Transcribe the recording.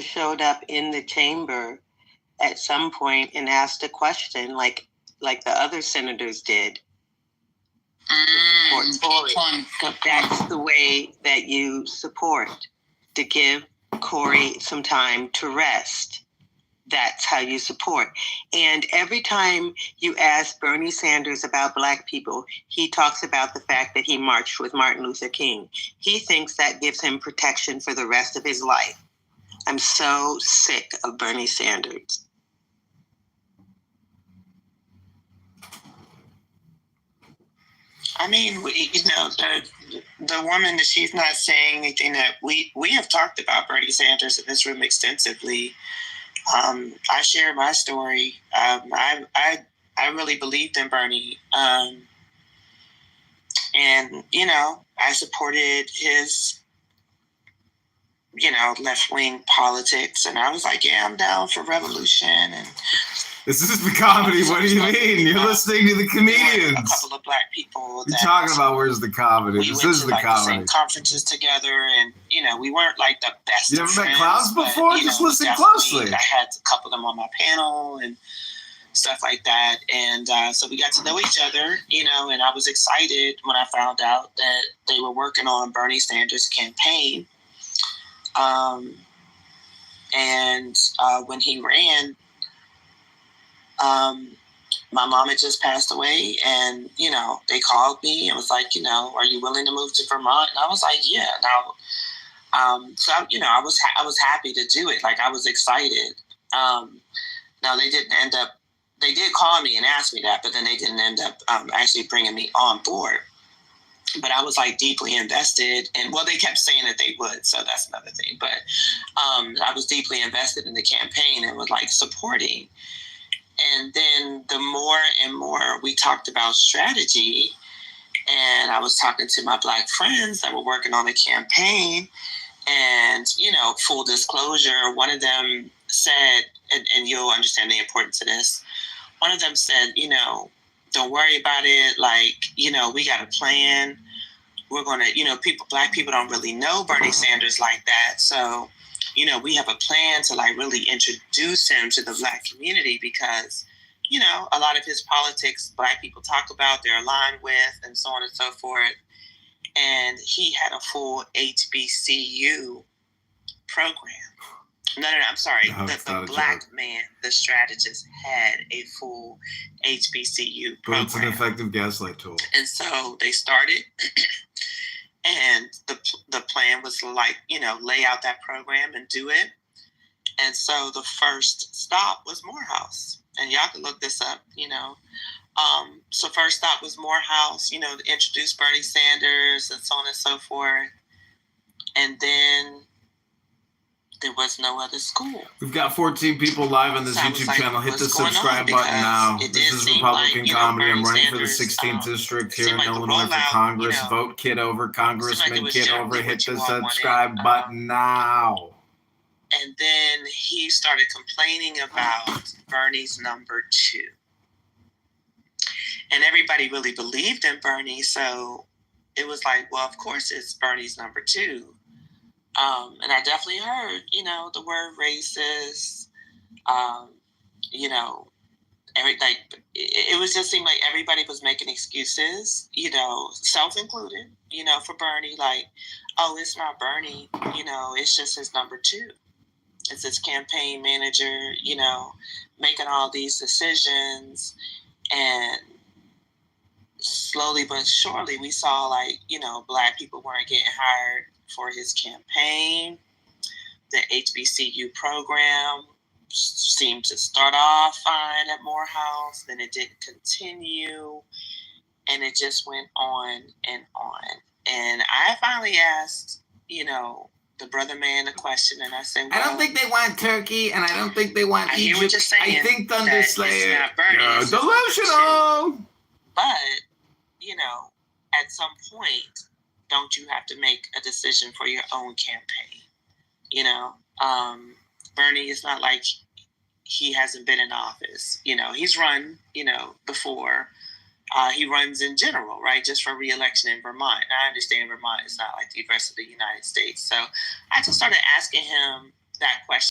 Sanders showed up in the chamber at some point and asked a question like the other senators did. That's the way that you support, to give Corey some time to rest. That's how you support. And every time you ask Bernie Sanders about Black people, he talks about the fact that he marched with Martin Luther King. He thinks that gives him protection for the rest of his life. I'm so sick of Bernie Sanders. I mean, the woman, that she's not saying anything that we have talked about Bernie Sanders in this room extensively. I share my story. I really believed in Bernie. And, I supported his, left-wing politics. And I was like, yeah, I'm down for revolution. And this is the comedy. What do you mean? You're listening to the comedians. A couple of Black people. You're talking about where's the comedy. This is the comedy. The same conferences together, and we weren't like the best. You ever met clowns before? Just listen closely. I had a couple of them on my panel and stuff like that, and so we got to know each other. And I was excited when I found out that they were working on Bernie Sanders' campaign. And when he ran. My mom had just passed away, and they called me and was like, are you willing to move to Vermont? And I was like, yeah. Now, so I was happy to do it. Like, I was excited. Now they didn't end up. They did call me and ask me that, but then they didn't end up actually bringing me on board. But I was like deeply invested, and they kept saying that they would, so that's another thing. But I was deeply invested in the campaign and was like supporting. And then the more and more we talked about strategy, and I was talking to my Black friends that were working on the campaign, and, full disclosure, one of them said, and you'll understand the importance of this, one of them said, don't worry about it. Like, we got a plan. We're going to, Black people don't really know Bernie Sanders like that. So, we have a plan to really introduce him to the Black community because, a lot of his politics Black people talk about, they're aligned with, and so on and so forth. And he had a full HBCU program. No, I'm sorry. The Black man, the strategist, had a full HBCU program. But it's an effective gaslight tool. And so they started. And the plan was lay out that program and do it. And so the first stop was Morehouse. And y'all can look this up, So first stop was Morehouse, to introduce Bernie Sanders and so on and so forth. And then there was no other school. We've got 14 people live on this YouTube channel. Hit the subscribe button now. This is Republican Comedy. I'm running for the 16th district here in Illinois for Congress. Vote kid over, Congressman kid over. Hit the subscribe button now. And then he started complaining about Bernie's number 2. And everybody really believed in Bernie. So it was like, well, of course it's Bernie's number 2. And I definitely heard, the word racist, it was just seemed like everybody was making excuses, self-included, for Bernie, like, oh, it's not Bernie, it's just his number 2. It's his campaign manager, making all these decisions. And slowly but surely we saw Black people weren't getting hired for his campaign. The HBCU program seemed to start off fine at Morehouse, then it didn't continue, and it just went on and on. And I finally asked, the brother man a question, and I said, well, I don't think they want Turkey, and I don't think they want Egypt. Hear what you're saying, I think Thunderslayer. You're delusional. But, at some point, don't you have to make a decision for your own campaign? Bernie is not like he hasn't been in office. He's run, before. He runs in general, right? Just for re-election in Vermont. And I understand Vermont is not like the rest of the United States. So I just started asking him that question.